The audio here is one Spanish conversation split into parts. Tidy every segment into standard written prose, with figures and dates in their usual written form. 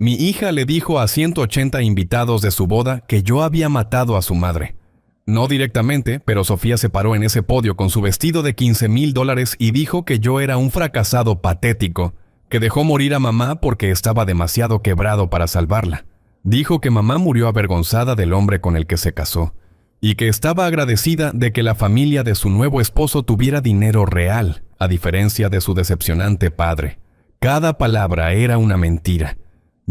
Mi hija le dijo a 180 invitados de su boda que yo había matado a su madre. No directamente, pero Sofía se paró en ese podio con su vestido de $15,000 y dijo que yo era un fracasado patético, que dejó morir a mamá porque estaba demasiado quebrado para salvarla. Dijo que mamá murió avergonzada del hombre con el que se casó, y que estaba agradecida de que la familia de su nuevo esposo tuviera dinero real, a diferencia de su decepcionante padre. Cada palabra era una mentira.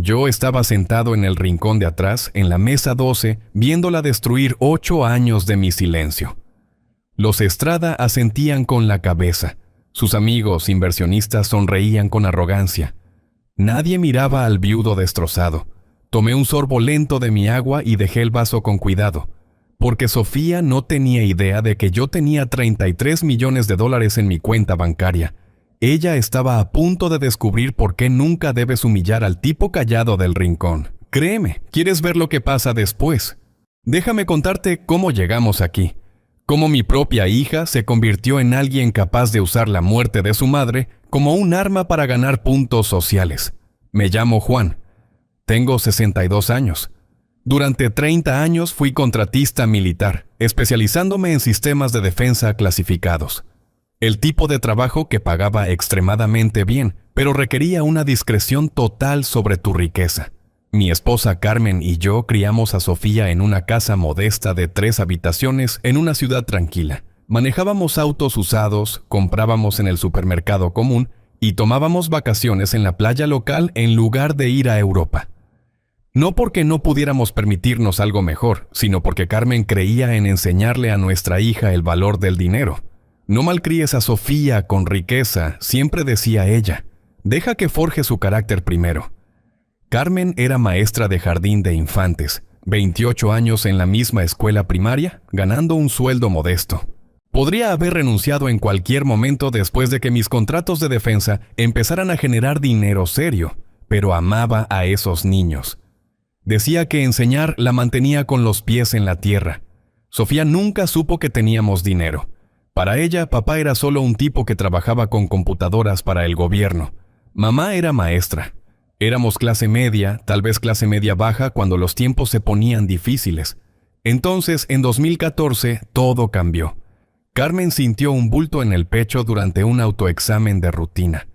Yo estaba sentado en el rincón de atrás, en la mesa 12, viéndola destruir 8 años de mi silencio. Los Estrada asentían con la cabeza. Sus amigos inversionistas sonreían con arrogancia. Nadie miraba al viudo destrozado. Tomé un sorbo lento de mi agua y dejé el vaso con cuidado, porque Sofía no tenía idea de que yo tenía $33 millones en mi cuenta bancaria. Ella estaba a punto de descubrir por qué nunca debes humillar al tipo callado del rincón. Créeme, ¿quieres ver lo que pasa después? Déjame contarte cómo llegamos aquí. Cómo mi propia hija se convirtió en alguien capaz de usar la muerte de su madre como un arma para ganar puntos sociales. Me llamo Juan. Tengo 62 años. Durante 30 años fui contratista militar, especializándome en sistemas de defensa clasificados. El tipo de trabajo que pagaba extremadamente bien, pero requería una discreción total sobre tu riqueza. Mi esposa Carmen y yo criamos a Sofía en una casa modesta de 3 habitaciones en una ciudad tranquila. Manejábamos autos usados, comprábamos en el supermercado común y tomábamos vacaciones en la playa local en lugar de ir a Europa. No porque no pudiéramos permitirnos algo mejor, sino porque Carmen creía en enseñarle a nuestra hija el valor del dinero. No malcríes a Sofía con riqueza, siempre decía ella. Deja que forje su carácter primero. Carmen era maestra de jardín de infantes, 28 años en la misma escuela primaria, ganando un sueldo modesto. Podría haber renunciado en cualquier momento después de que mis contratos de defensa empezaran a generar dinero serio, pero amaba a esos niños. Decía que enseñar la mantenía con los pies en la tierra. Sofía nunca supo que teníamos dinero. Para ella, papá era solo un tipo que trabajaba con computadoras para el gobierno. Mamá era maestra. Éramos clase media, tal vez clase media baja cuando los tiempos se ponían difíciles. Entonces, en 2014, todo cambió. Carmen sintió un bulto en el pecho durante un autoexamen de rutina.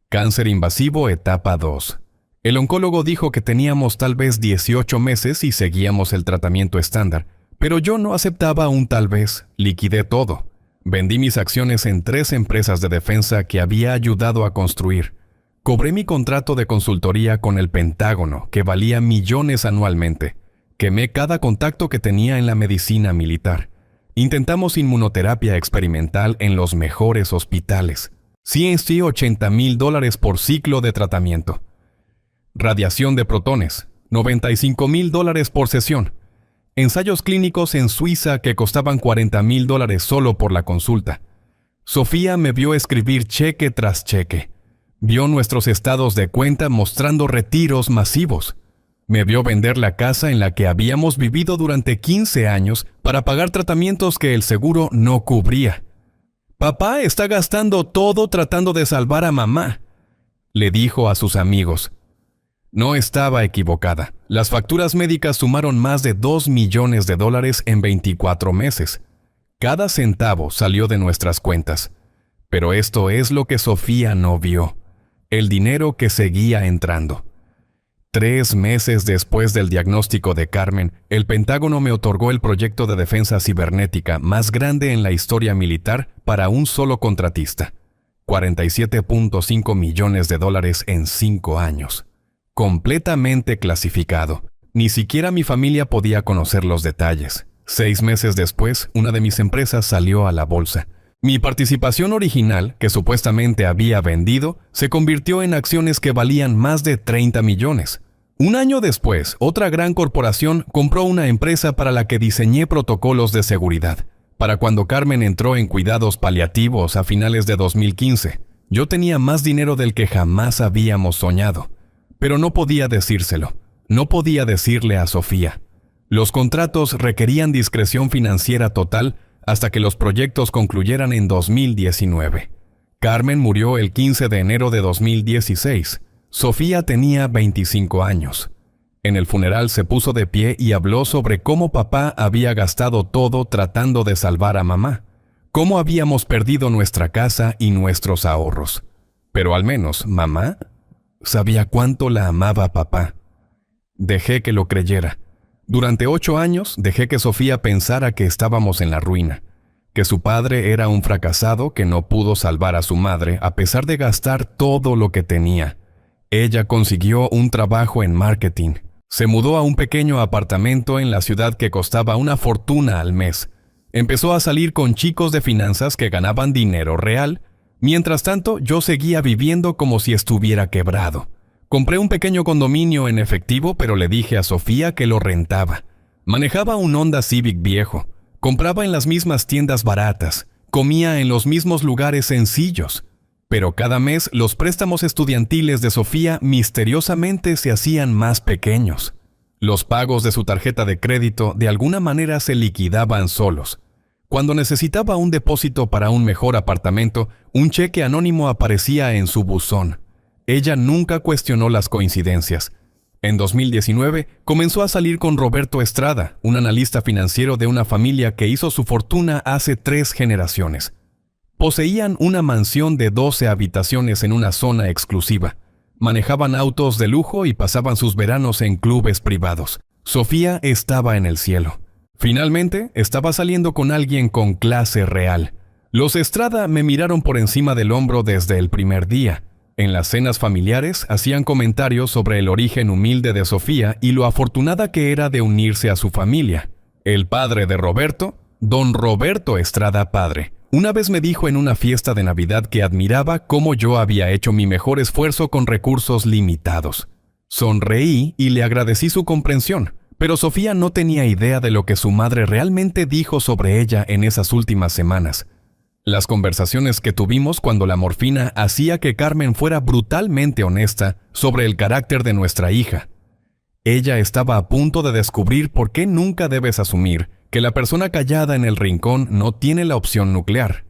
Cáncer invasivo etapa 2. El oncólogo dijo que teníamos tal vez 18 meses y seguíamos el tratamiento estándar, pero yo no aceptaba un tal vez, liquidé todo. Vendí mis acciones en 3 empresas de defensa que había ayudado a construir. Cobré mi contrato de consultoría con el Pentágono, que valía millones anualmente. Quemé cada contacto que tenía en la medicina militar. Intentamos inmunoterapia experimental en los mejores hospitales. CNC $80,000 por ciclo de tratamiento. Radiación de protones, $95,000 por sesión. Ensayos clínicos en Suiza que costaban $40,000 solo por la consulta. Sofía me vio escribir cheque tras cheque. Vio nuestros estados de cuenta mostrando retiros masivos. Me vio vender la casa en la que habíamos vivido durante 15 años para pagar tratamientos que el seguro no cubría. «Papá está gastando todo tratando de salvar a mamá», le dijo a sus amigos. No estaba equivocada. Las facturas médicas sumaron más de $2 millones en 24 meses. Cada centavo salió de nuestras cuentas. Pero esto es lo que Sofía no vio. El dinero que seguía entrando. 3 meses después del diagnóstico de Carmen, el Pentágono me otorgó el proyecto de defensa cibernética más grande en la historia militar para un solo contratista. $47.5 millones en 5 años. Completamente clasificado. Ni siquiera mi familia podía conocer los detalles. 6 meses después, una de mis empresas salió a la bolsa. Mi participación original, que supuestamente había vendido, se convirtió en acciones que valían más de 30 millones. Un año después, otra gran corporación compró una empresa para la que diseñé protocolos de seguridad. Para cuando Carmen entró en cuidados paliativos a finales de 2015, yo tenía más dinero del que jamás habíamos soñado. Pero no podía decírselo. No podía decirle a Sofía. Los contratos requerían discreción financiera total hasta que los proyectos concluyeran en 2019. Carmen murió el 15 de enero de 2016. Sofía tenía 25 años. En el funeral se puso de pie y habló sobre cómo papá había gastado todo tratando de salvar a mamá, cómo habíamos perdido nuestra casa y nuestros ahorros. Pero al menos mamá sabía cuánto la amaba papá. Dejé que lo creyera. Durante 8 años dejé que Sofía pensara que estábamos en la ruina, que su padre era un fracasado que no pudo salvar a su madre a pesar de gastar todo lo que tenía. Ella consiguió un trabajo en marketing. Se mudó a un pequeño apartamento en la ciudad que costaba una fortuna al mes. Empezó a salir con chicos de finanzas que ganaban dinero real. Mientras tanto, yo seguía viviendo como si estuviera quebrado. Compré un pequeño condominio en efectivo, pero le dije a Sofía que lo rentaba. Manejaba un Honda Civic viejo. Compraba en las mismas tiendas baratas. Comía en los mismos lugares sencillos. Pero cada mes los préstamos estudiantiles de Sofía misteriosamente se hacían más pequeños. Los pagos de su tarjeta de crédito de alguna manera se liquidaban solos. Cuando necesitaba un depósito para un mejor apartamento, un cheque anónimo aparecía en su buzón. Ella nunca cuestionó las coincidencias. En 2019 comenzó a salir con Roberto Estrada, un analista financiero de una familia que hizo su fortuna hace 3 generaciones. Poseían una mansión de 12 habitaciones en una zona exclusiva. Manejaban autos de lujo y pasaban sus veranos en clubes privados. Sofía estaba en el cielo. Finalmente, estaba saliendo con alguien con clase real. Los Estrada me miraron por encima del hombro desde el primer día. En las cenas familiares hacían comentarios sobre el origen humilde de Sofía y lo afortunada que era de unirse a su familia. El padre de Roberto, don Roberto Estrada padre, una vez me dijo en una fiesta de Navidad que admiraba cómo yo había hecho mi mejor esfuerzo con recursos limitados. Sonreí y le agradecí su comprensión, pero Sofía no tenía idea de lo que su madre realmente dijo sobre ella en esas últimas semanas. Las conversaciones que tuvimos cuando la morfina hacía que Carmen fuera brutalmente honesta sobre el carácter de nuestra hija. Ella estaba a punto de descubrir por qué nunca debes asumir que la persona callada en el rincón no tiene la opción nuclear.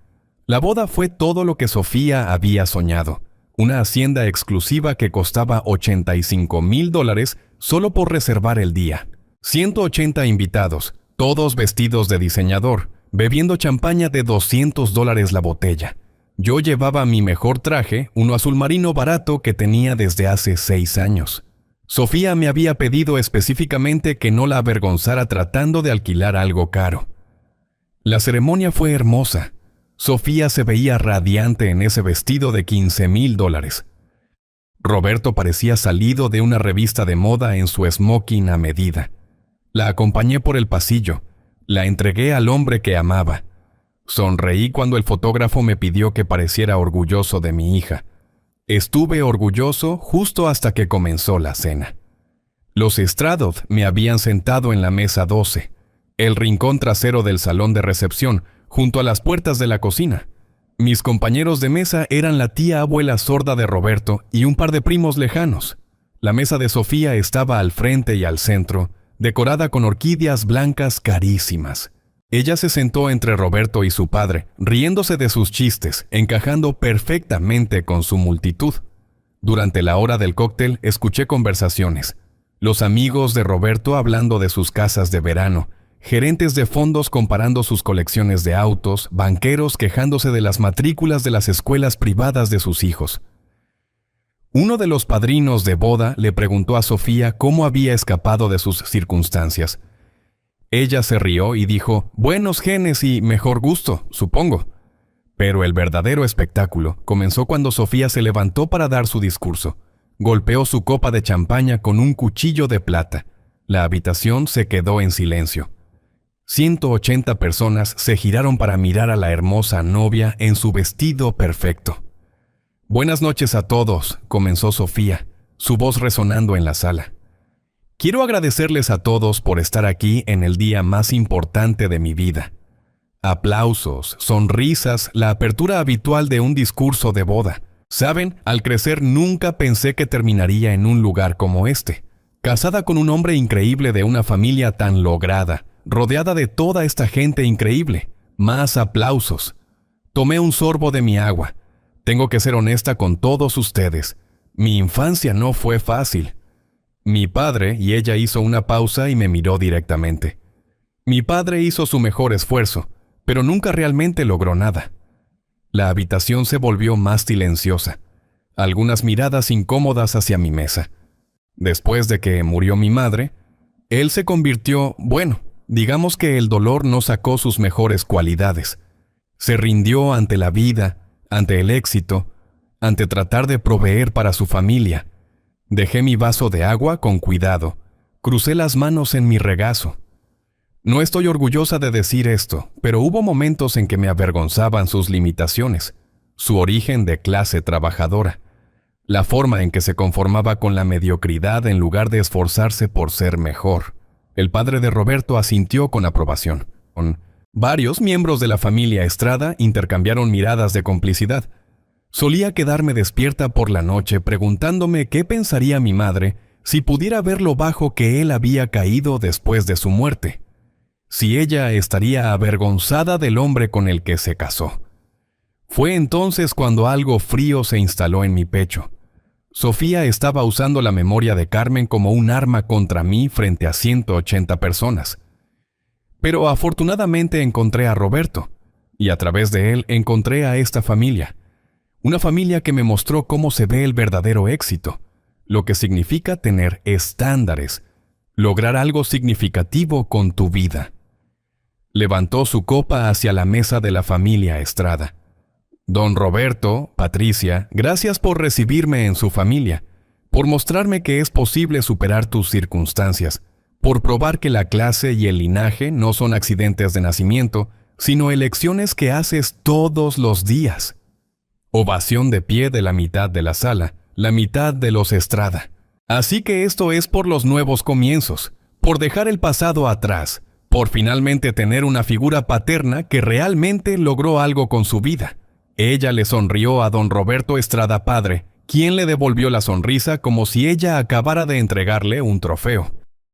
La boda fue todo lo que Sofía había soñado. Una hacienda exclusiva que costaba $85,000 solo por reservar el día. 180 invitados, todos vestidos de diseñador, bebiendo champaña de $200 la botella. Yo llevaba mi mejor traje, uno azul marino barato que tenía desde hace 6 años. Sofía me había pedido específicamente que no la avergonzara tratando de alquilar algo caro. La ceremonia fue hermosa. Sofía se veía radiante en ese vestido de $15,000. Roberto parecía salido de una revista de moda en su smoking a medida. La acompañé por el pasillo. La entregué al hombre que amaba. Sonreí cuando el fotógrafo me pidió que pareciera orgulloso de mi hija. Estuve orgulloso justo hasta que comenzó la cena. Los Stradov me habían sentado en la mesa 12, el rincón trasero del salón de recepción, junto a las puertas de la cocina. Mis compañeros de mesa eran la tía abuela sorda de Roberto y un par de primos lejanos. La mesa de Sofía estaba al frente y al centro, decorada con orquídeas blancas carísimas. Ella se sentó entre Roberto y su padre, riéndose de sus chistes, encajando perfectamente con su multitud. Durante la hora del cóctel escuché conversaciones. Los amigos de Roberto hablando de sus casas de verano, gerentes de fondos comparando sus colecciones de autos, banqueros quejándose de las matrículas de las escuelas privadas de sus hijos. Uno de los padrinos de boda le preguntó a Sofía cómo había escapado de sus circunstancias. Ella se rió y dijo, buenos genes y mejor gusto, supongo. Pero el verdadero espectáculo comenzó cuando Sofía se levantó para dar su discurso. Golpeó su copa de champaña con un cuchillo de plata. La habitación se quedó en silencio. 180 personas se giraron para mirar a la hermosa novia en su vestido perfecto. Buenas noches a todos, comenzó Sofía, su voz resonando en la sala. Quiero agradecerles a todos por estar aquí en el día más importante de mi vida. Aplausos, sonrisas, la apertura habitual de un discurso de boda. Saben, al crecer nunca pensé que terminaría en un lugar como este, casada con un hombre increíble de una familia tan lograda, rodeada de toda esta gente increíble. Más aplausos. Tomé un sorbo de mi agua. Tengo que ser honesta con todos ustedes. Mi infancia no fue fácil. Mi padre, y ella hizo una pausa y me miró directamente. Mi padre hizo su mejor esfuerzo, pero nunca realmente logró nada. La habitación se volvió más silenciosa. Algunas miradas incómodas hacia mi mesa. Después de que murió mi madre, él se convirtió, digamos que el dolor no sacó sus mejores cualidades. Se rindió ante la vida, ante el éxito, ante tratar de proveer para su familia. Dejé mi vaso de agua con cuidado. Crucé las manos en mi regazo. No estoy orgullosa de decir esto, pero hubo momentos en que me avergonzaban sus limitaciones, su origen de clase trabajadora, la forma en que se conformaba con la mediocridad en lugar de esforzarse por ser mejor. El padre de Roberto asintió con aprobación. Varios miembros de la familia Estrada intercambiaron miradas de complicidad. Solía quedarme despierta por la noche preguntándome qué pensaría mi madre si pudiera ver lo bajo que él había caído después de su muerte. Si ella estaría avergonzada del hombre con el que se casó. Fue entonces cuando algo frío se instaló en mi pecho. Sofía estaba usando la memoria de Carmen como un arma contra mí frente a 180 personas. Pero afortunadamente encontré a Roberto, y a través de él encontré a esta familia. Una familia que me mostró cómo se ve el verdadero éxito, lo que significa tener estándares, lograr algo significativo con tu vida. Levantó su copa hacia la mesa de la familia Estrada. Don Roberto, Patricia, gracias por recibirme en su familia, por mostrarme que es posible superar tus circunstancias, por probar que la clase y el linaje no son accidentes de nacimiento, sino elecciones que haces todos los días. Ovación de pie de la mitad de la sala, la mitad de los Estrada. Así que esto es por los nuevos comienzos, por dejar el pasado atrás, por finalmente tener una figura paterna que realmente logró algo con su vida. Ella le sonrió a don Roberto Estrada padre, quien le devolvió la sonrisa como si ella acabara de entregarle un trofeo.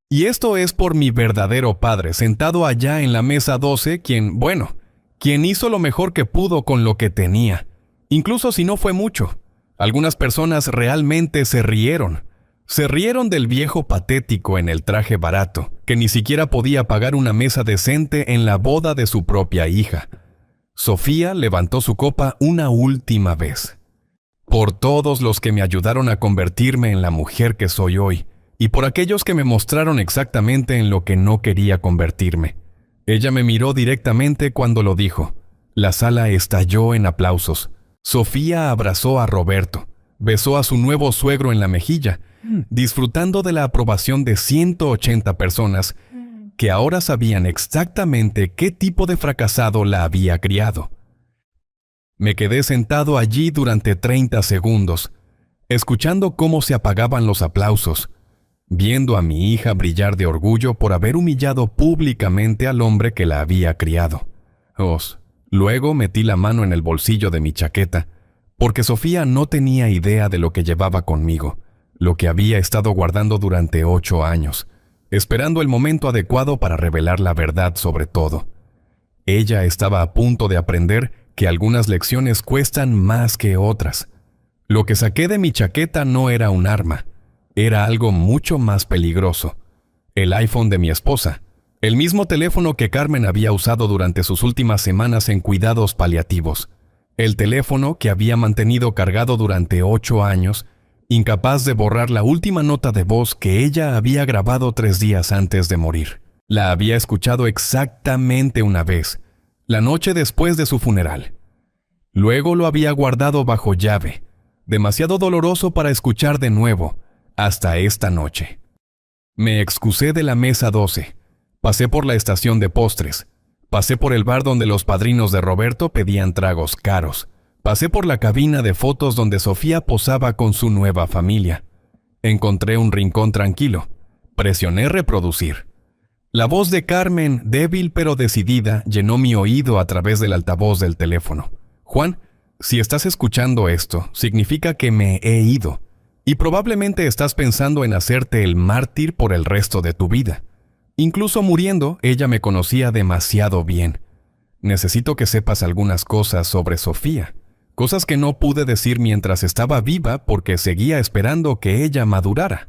Y esto es por mi verdadero padre, sentado allá en la mesa 12, quien hizo lo mejor que pudo con lo que tenía, incluso si no fue mucho. Algunas personas realmente se rieron. Se rieron del viejo patético en el traje barato, que ni siquiera podía pagar una mesa decente en la boda de su propia hija. Sofía levantó su copa una última vez. Por todos los que me ayudaron a convertirme en la mujer que soy hoy, y por aquellos que me mostraron exactamente en lo que no quería convertirme. Ella me miró directamente cuando lo dijo. La sala estalló en aplausos. Sofía abrazó a Roberto, besó a su nuevo suegro en la mejilla, disfrutando de la aprobación de 180 personas que ahora sabían exactamente qué tipo de fracasado la había criado. Me quedé sentado allí durante 30 segundos, escuchando cómo se apagaban los aplausos, viendo a mi hija brillar de orgullo por haber humillado públicamente al hombre que la había criado. Luego metí la mano en el bolsillo de mi chaqueta, porque Sofía no tenía idea de lo que llevaba conmigo, lo que había estado guardando durante 8 años, esperando el momento adecuado para revelar la verdad sobre todo. Ella estaba a punto de aprender que algunas lecciones cuestan más que otras. Lo que saqué de mi chaqueta no era un arma, era algo mucho más peligroso. El iPhone de mi esposa, el mismo teléfono que Carmen había usado durante sus últimas semanas en cuidados paliativos. El teléfono que había mantenido cargado durante 8 años, incapaz de borrar la última nota de voz que ella había grabado 3 días antes de morir. La había escuchado exactamente una vez, la noche después de su funeral. Luego lo había guardado bajo llave, demasiado doloroso para escuchar de nuevo, hasta esta noche. Me excusé de la mesa 12, pasé por la estación de postres, pasé por el bar donde los padrinos de Roberto pedían tragos caros, pasé por la cabina de fotos donde Sofía posaba con su nueva familia. Encontré un rincón tranquilo. Presioné reproducir. La voz de Carmen, débil pero decidida, llenó mi oído a través del altavoz del teléfono. Juan, si estás escuchando esto, significa que me he ido. Y probablemente estás pensando en hacerte el mártir por el resto de tu vida. Incluso muriendo, ella me conocía demasiado bien. Necesito que sepas algunas cosas sobre Sofía. cosas que no pude decir mientras estaba viva porque seguía esperando que ella madurara.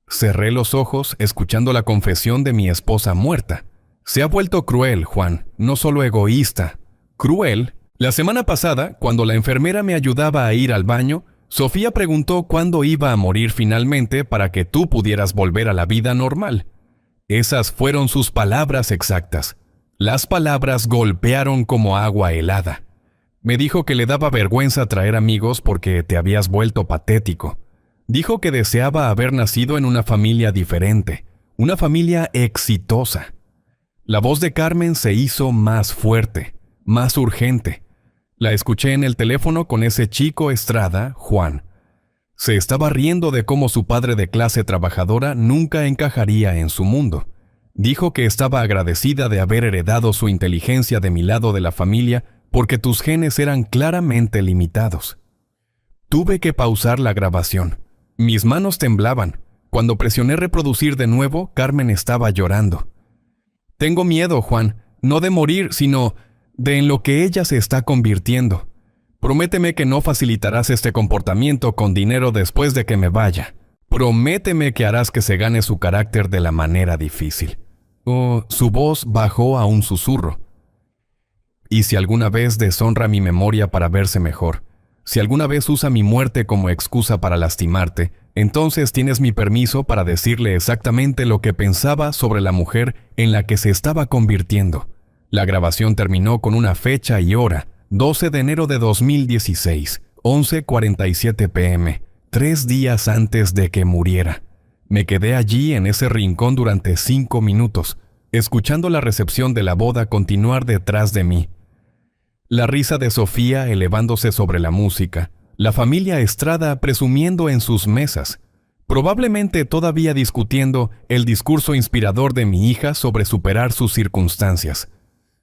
Cerré los ojos escuchando la confesión de mi esposa muerta. Se ha vuelto cruel, Juan, no solo egoísta. Cruel. La semana pasada, cuando la enfermera me ayudaba a ir al baño, Sofía preguntó cuándo iba a morir finalmente para que tú pudieras volver a la vida normal. Esas fueron sus palabras exactas. Las palabras golpearon como agua helada. Me dijo que le daba vergüenza traer amigos porque te habías vuelto patético. Dijo que deseaba haber nacido en una familia diferente, una familia exitosa. La voz de Carmen se hizo más fuerte, más urgente. La escuché en el teléfono con ese chico Estrada, Juan. Se estaba riendo de cómo su padre de clase trabajadora nunca encajaría en su mundo. Dijo que estaba agradecida de haber heredado su inteligencia de mi lado de la familia porque tus genes eran claramente limitados. Tuve que pausar la grabación. Mis manos temblaban. Cuando presioné reproducir de nuevo, Carmen estaba llorando. Tengo miedo, Juan, no de morir, sino de en lo que ella se está convirtiendo. Prométeme que no facilitarás este comportamiento con dinero después de que me vaya. Prométeme que harás que se gane su carácter de la manera difícil. Oh, su voz bajó a un susurro. Y si alguna vez deshonra mi memoria para verse mejor, si alguna vez usa mi muerte como excusa para lastimarte, entonces tienes mi permiso para decirle exactamente lo que pensaba sobre la mujer en la que se estaba convirtiendo. La grabación terminó con una fecha y hora, 12 de enero de 2016, 11:47 p.m., 3 días antes de que muriera. Me quedé allí en ese rincón durante 5 minutos, escuchando la recepción de la boda continuar detrás de mí. La risa de Sofía elevándose sobre la música, la familia Estrada presumiendo en sus mesas, probablemente todavía discutiendo el discurso inspirador de mi hija sobre superar sus circunstancias.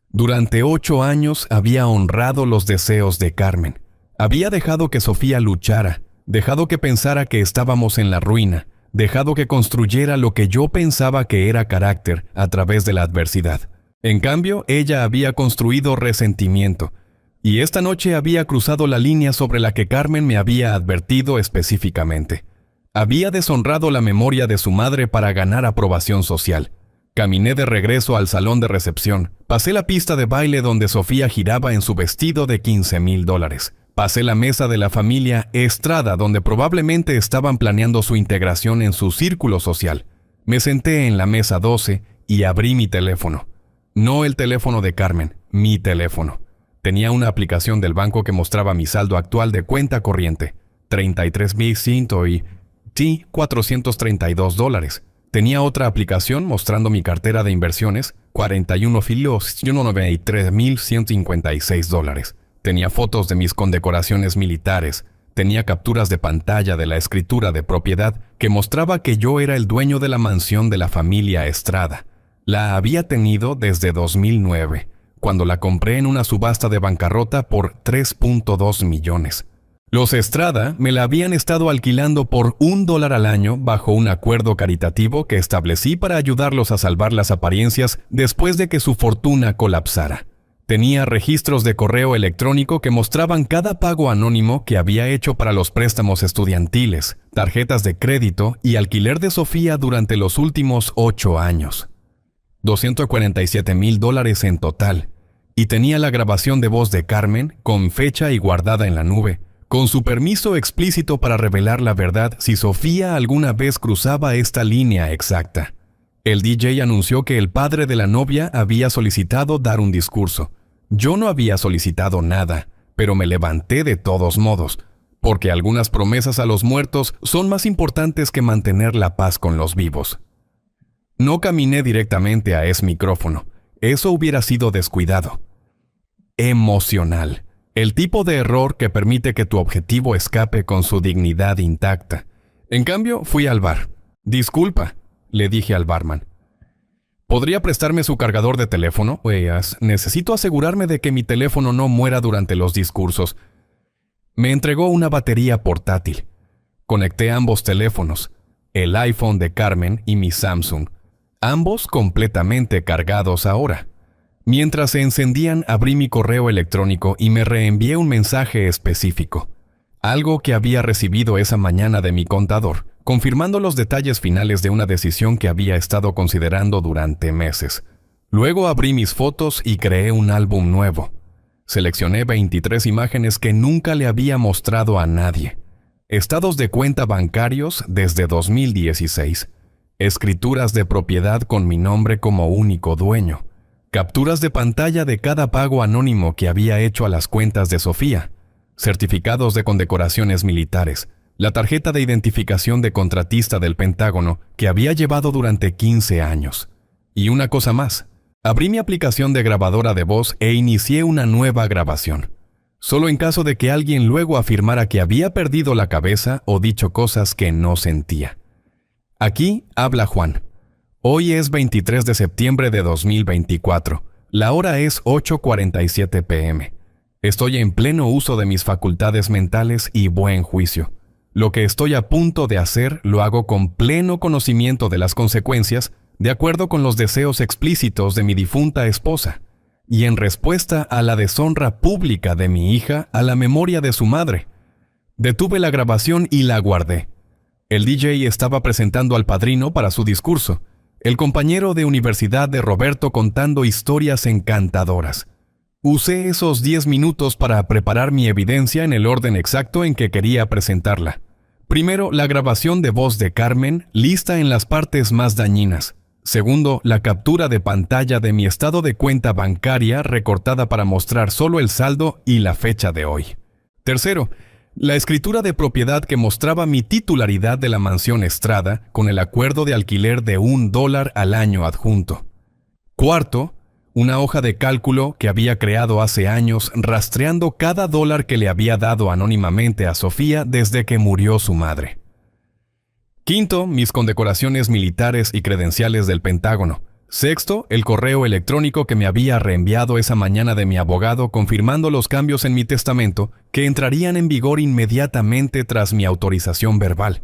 Durante 8 años había honrado los deseos de Carmen. Había dejado que Sofía luchara, dejado que pensara que estábamos en la ruina, dejado que construyera lo que yo pensaba que era carácter a través de la adversidad. En cambio, ella había construido resentimiento, y esta noche había cruzado la línea sobre la que Carmen me había advertido específicamente. Había deshonrado la memoria de su madre para ganar aprobación social. Caminé de regreso al salón de recepción. Pasé la pista de baile donde Sofía giraba en su vestido de $15,000. Pasé la mesa de la familia Estrada donde probablemente estaban planeando su integración en su círculo social. Me senté en la mesa 12 y abrí mi teléfono. No el teléfono de Carmen, mi teléfono. Tenía una aplicación del banco que mostraba mi saldo actual de cuenta corriente, $33,100 y $432. Tenía otra aplicación mostrando mi cartera de inversiones, $41,193,156. Tenía fotos de mis condecoraciones militares. Tenía capturas de pantalla de la escritura de propiedad que mostraba que yo era el dueño de la mansión de la familia Estrada. La había tenido desde 2009, cuando la compré en una subasta de bancarrota por $3.2 millones. Los Estrada me la habían estado alquilando por $1 al año bajo un acuerdo caritativo que establecí para ayudarlos a salvar las apariencias después de que su fortuna colapsara. Tenía registros de correo electrónico que mostraban cada pago anónimo que había hecho para los préstamos estudiantiles, tarjetas de crédito y alquiler de Sofía durante los últimos 8 años. $247,000 en total. Y tenía la grabación de voz de Carmen, con fecha y guardada en la nube, con su permiso explícito para revelar la verdad si Sofía alguna vez cruzaba esta línea exacta. El DJ anunció que el padre de la novia había solicitado dar un discurso. Yo no había solicitado nada, pero me levanté de todos modos, porque algunas promesas a los muertos son más importantes que mantener la paz con los vivos. No caminé directamente a ese micrófono. Eso hubiera sido descuidado. Emocional. El tipo de error que permite que tu objetivo escape con su dignidad intacta. En cambio, fui al bar. Disculpa, le dije al barman. ¿Podría prestarme su cargador de teléfono? Necesito asegurarme de que mi teléfono no muera durante los discursos. Me entregó una batería portátil. Conecté ambos teléfonos, el iPhone de Carmen y mi Samsung, ambos completamente cargados ahora. Mientras se encendían, abrí mi correo electrónico y me reenvié un mensaje específico, algo que había recibido esa mañana de mi contador, confirmando los detalles finales de una decisión que había estado considerando durante meses. Luego abrí mis fotos y creé un álbum nuevo. Seleccioné 23 imágenes que nunca le había mostrado a nadie. Estados de cuenta bancarios desde 2016. Escrituras de propiedad con mi nombre como único dueño. Capturas de pantalla de cada pago anónimo que había hecho a las cuentas de Sofía. Certificados de condecoraciones militares. La tarjeta de identificación de contratista del Pentágono que había llevado durante 15 años. Y una cosa más. Abrí mi aplicación de grabadora de voz e inicié una nueva grabación. Solo en caso de que alguien luego afirmara que había perdido la cabeza o dicho cosas que no sentía. Aquí habla Juan. Hoy es 23 de septiembre de 2024. La hora es 8:47 p.m. Estoy en pleno uso de mis facultades mentales y buen juicio. Lo que estoy a punto de hacer lo hago con pleno conocimiento de las consecuencias, de acuerdo con los deseos explícitos de mi difunta esposa, y en respuesta a la deshonra pública de mi hija a la memoria de su madre. Detuve la grabación y la guardé. El DJ estaba presentando al padrino para su discurso, el compañero de universidad de Roberto contando historias encantadoras. Usé esos 10 minutos para preparar mi evidencia en el orden exacto en que quería presentarla. Primero, la grabación de voz de Carmen, lista en las partes más dañinas. Segundo, la captura de pantalla de mi estado de cuenta bancaria recortada para mostrar solo el saldo y la fecha de hoy. Tercero, la escritura de propiedad que mostraba mi titularidad de la mansión Estrada con el acuerdo de alquiler de $1 al año adjunto. Cuarto, una hoja de cálculo que había creado hace años rastreando cada dólar que le había dado anónimamente a Sofía desde que murió su madre. Quinto, mis condecoraciones militares y credenciales del Pentágono. Sexto, el correo electrónico que me había reenviado esa mañana de mi abogado confirmando los cambios en mi testamento que entrarían en vigor inmediatamente tras mi autorización verbal.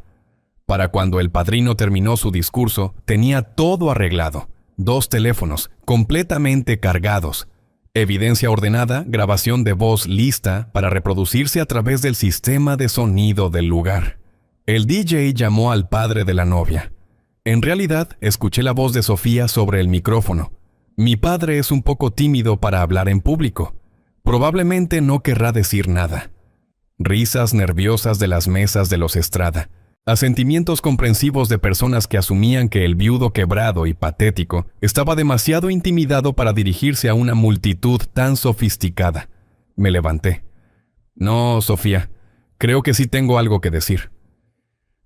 Para cuando el padrino terminó su discurso, tenía todo arreglado. 2 teléfonos, completamente cargados. Evidencia ordenada, grabación de voz lista para reproducirse a través del sistema de sonido del lugar. El DJ llamó al padre de la novia. En realidad, escuché la voz de Sofía sobre el micrófono. Mi padre es un poco tímido para hablar en público. Probablemente no querrá decir nada. Risas nerviosas de las mesas de los Estrada. Asentimientos comprensivos de personas que asumían que el viudo quebrado y patético estaba demasiado intimidado para dirigirse a una multitud tan sofisticada. Me levanté. No, Sofía, creo que sí tengo algo que decir.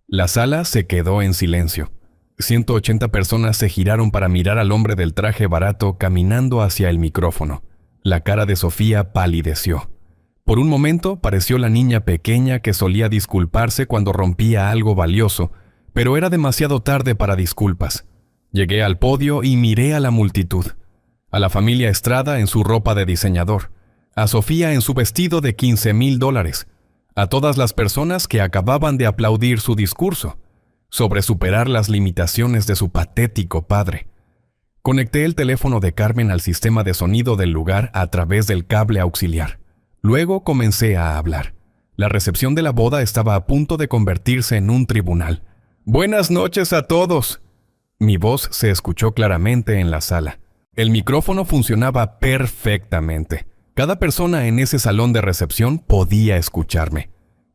La sala se quedó en silencio. 180 personas se giraron para mirar al hombre del traje barato caminando hacia el micrófono. La cara de Sofía palideció. Por un momento pareció la niña pequeña que solía disculparse cuando rompía algo valioso, pero era demasiado tarde para disculpas. Llegué al podio y miré a la multitud. A la familia Estrada en su ropa de diseñador. A Sofía en su vestido de $15,000. A todas las personas que acababan de aplaudir su discurso, sobre superar las limitaciones de su patético padre. Conecté el teléfono de Carmen al sistema de sonido del lugar a través del cable auxiliar. Luego comencé a hablar. La recepción de la boda estaba a punto de convertirse en un tribunal. «Buenas noches a todos». Mi voz se escuchó claramente en la sala. El micrófono funcionaba perfectamente. Cada persona en ese salón de recepción podía escucharme.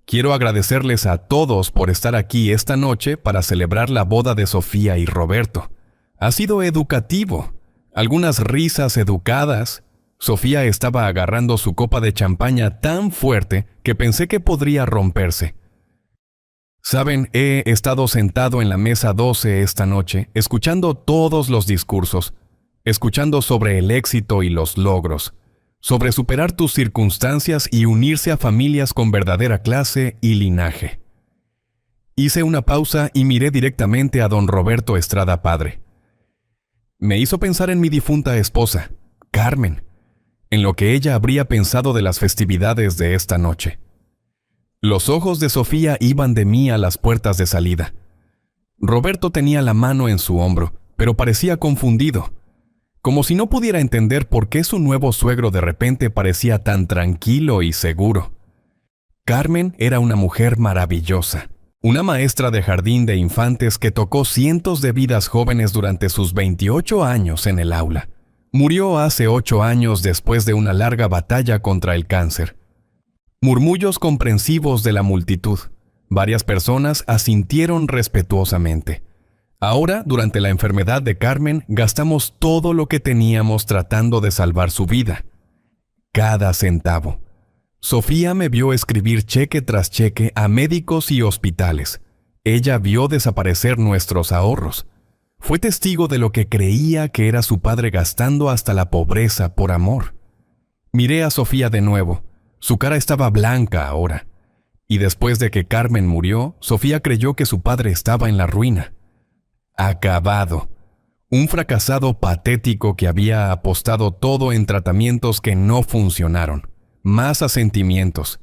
Quiero agradecerles a todos por estar aquí esta noche para celebrar la boda de Sofía y Roberto. Ha sido educativo. Algunas risas educadas. Sofía estaba agarrando su copa de champaña tan fuerte que pensé que podría romperse. Saben, he estado sentado en la mesa 12 esta noche, escuchando todos los discursos, escuchando sobre el éxito y los logros, sobre superar tus circunstancias y unirse a familias con verdadera clase y linaje. Hice una pausa y miré directamente a don Roberto Estrada padre. Me hizo pensar en mi difunta esposa, Carmen, en lo que ella habría pensado de las festividades de esta noche. Los ojos de Sofía iban de mí a las puertas de salida. Roberto tenía la mano en su hombro, pero parecía confundido. como si no pudiera entender por qué su nuevo suegro de repente parecía tan tranquilo y seguro. Carmen era una mujer maravillosa, una maestra de jardín de infantes que tocó cientos de vidas jóvenes durante sus 28 años en el aula. Murió hace 8 años después de una larga batalla contra el cáncer. Murmullos comprensivos de la multitud. Varias personas asintieron respetuosamente. Ahora, durante la enfermedad de Carmen, gastamos todo lo que teníamos tratando de salvar su vida. Cada centavo. Sofía me vio escribir cheque tras cheque a médicos y hospitales. Ella vio desaparecer nuestros ahorros. Fue testigo de lo que creía que era su padre gastando hasta la pobreza por amor. Miré a Sofía de nuevo. Su cara estaba blanca ahora. Y después de que Carmen murió, Sofía creyó que su padre estaba en la ruina. Acabado. Un fracasado patético que había apostado todo en tratamientos que no funcionaron. Más asentimientos.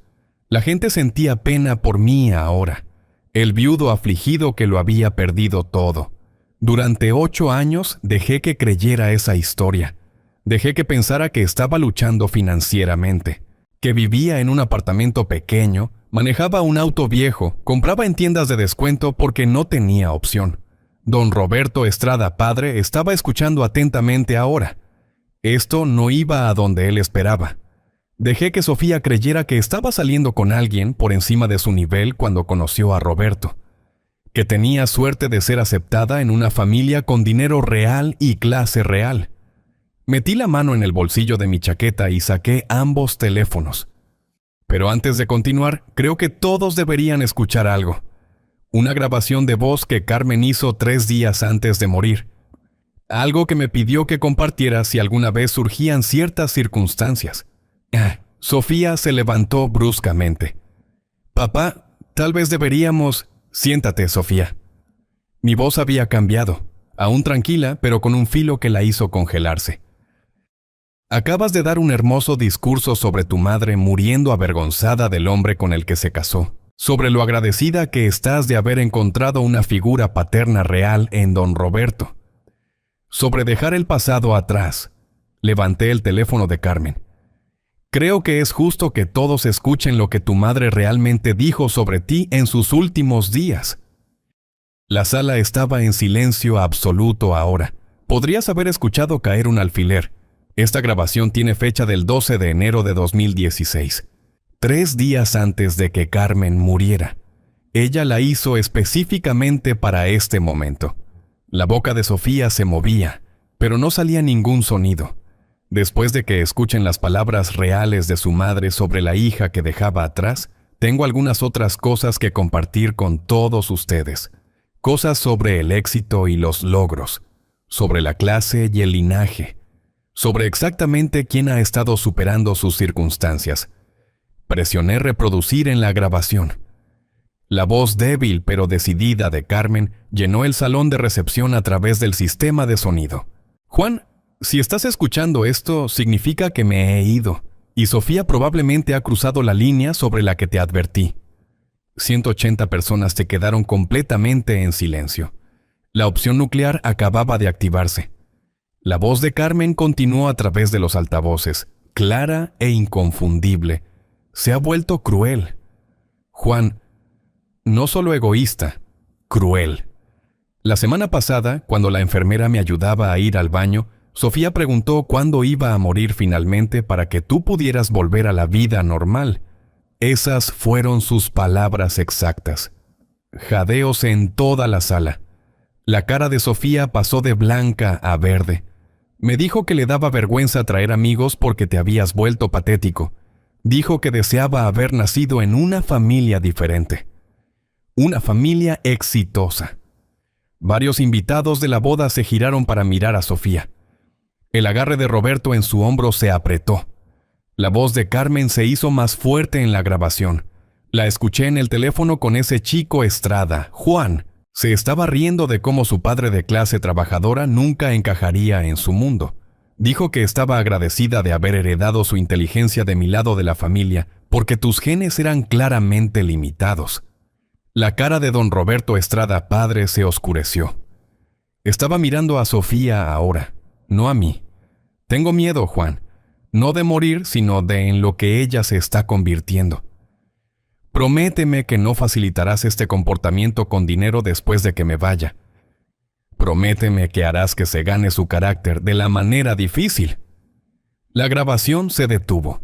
La gente sentía pena por mí ahora. El viudo afligido que lo había perdido todo. Durante 8 años dejé que creyera esa historia. Dejé que pensara que estaba luchando financieramente, que vivía en un apartamento pequeño, manejaba un auto viejo, compraba en tiendas de descuento porque no tenía opción. Don Roberto Estrada padre estaba escuchando atentamente ahora. Esto no iba a donde él esperaba. Dejé que Sofía creyera que estaba saliendo con alguien por encima de su nivel cuando conoció a Roberto, que tenía suerte de ser aceptada en una familia con dinero real y clase real. Metí la mano en el bolsillo de mi chaqueta y saqué ambos teléfonos. Pero antes de continuar, creo que todos deberían escuchar algo. Una grabación de voz que Carmen hizo 3 días antes de morir. Algo que me pidió que compartiera si alguna vez surgían ciertas circunstancias. Sofía se levantó bruscamente. Papá, tal vez deberíamos... Siéntate, Sofía. Mi voz había cambiado, aún tranquila, pero con un filo que la hizo congelarse. Acabas de dar un hermoso discurso sobre tu madre muriendo avergonzada del hombre con el que se casó, sobre lo agradecida que estás de haber encontrado una figura paterna real en don Roberto, sobre dejar el pasado atrás. Levanté el teléfono de Carmen. Creo que es justo que todos escuchen lo que tu madre realmente dijo sobre ti en sus últimos días. La sala estaba en silencio absoluto ahora. Podrías haber escuchado caer un alfiler. Esta grabación tiene fecha del 12 de enero de 2016, 3 días antes de que Carmen muriera. Ella la hizo específicamente para este momento. La boca de Sofía se movía, pero no salía ningún sonido. Después de que escuchen las palabras reales de su madre sobre la hija que dejaba atrás, tengo algunas otras cosas que compartir con todos ustedes. Cosas sobre el éxito y los logros, sobre la clase y el linaje, sobre exactamente quién ha estado superando sus circunstancias. Presioné reproducir en la grabación. La voz débil pero decidida de Carmen llenó el salón de recepción a través del sistema de sonido. Juan, si estás escuchando esto, significa que me he ido, y Sofía probablemente ha cruzado la línea sobre la que te advertí. 180 personas se quedaron completamente en silencio. La opción nuclear acababa de activarse. La voz de Carmen continuó a través de los altavoces, clara e inconfundible. Se ha vuelto cruel. Juan, no solo egoísta, cruel. La semana pasada, cuando la enfermera me ayudaba a ir al baño, Sofía preguntó cuándo iba a morir finalmente para que tú pudieras volver a la vida normal. Esas fueron sus palabras exactas. Jadeos en toda la sala. La cara de Sofía pasó de blanca a verde. Me dijo que le daba vergüenza traer amigos porque te habías vuelto patético. Dijo que deseaba haber nacido en una familia diferente. Una familia exitosa. Varios invitados de la boda se giraron para mirar a Sofía. El agarre de Roberto en su hombro se apretó. La voz de Carmen se hizo más fuerte en la grabación. La escuché en el teléfono con ese chico Estrada, Juan. Se estaba riendo de cómo su padre de clase trabajadora nunca encajaría en su mundo. Dijo que estaba agradecida de haber heredado su inteligencia de mi lado de la familia, porque tus genes eran claramente limitados. La cara de don Roberto Estrada padre se oscureció. Estaba mirando a Sofía ahora, no a mí. Tengo miedo, Juan. No de morir, sino de en lo que ella se está convirtiendo. Prométeme que no facilitarás este comportamiento con dinero después de que me vaya. Prométeme que harás que se gane su carácter de la manera difícil. La grabación se detuvo.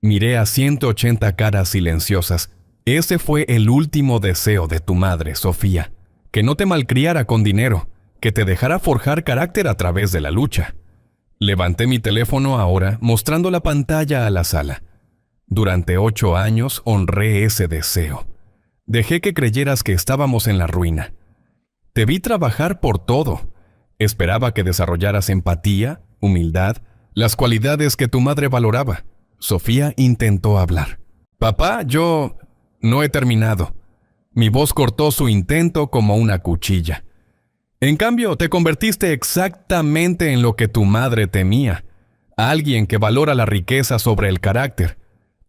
Miré a 180 caras silenciosas. Ese fue el último deseo de tu madre, Sofía. Que no te malcriara con dinero, que te dejara forjar carácter a través de la lucha. Levanté mi teléfono ahora, mostrando la pantalla a la sala. Durante 8 años honré ese deseo. Dejé que creyeras que estábamos en la ruina. Te vi trabajar por todo. Esperaba que desarrollaras empatía, humildad, las cualidades que tu madre valoraba. Sofía intentó hablar. Papá, yo no he terminado. Mi voz cortó su intento como una cuchilla. En cambio, te convertiste exactamente en lo que tu madre temía. Alguien que valora la riqueza sobre el carácter.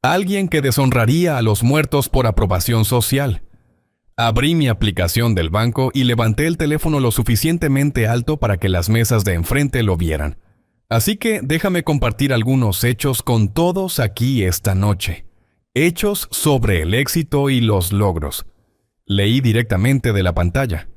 Alguien que deshonraría a los muertos por aprobación social. Abrí mi aplicación del banco y levanté el teléfono lo suficientemente alto para que las mesas de enfrente lo vieran. Así que déjame compartir algunos hechos con todos aquí esta noche. Hechos sobre el éxito y los logros. Leí directamente de la pantalla.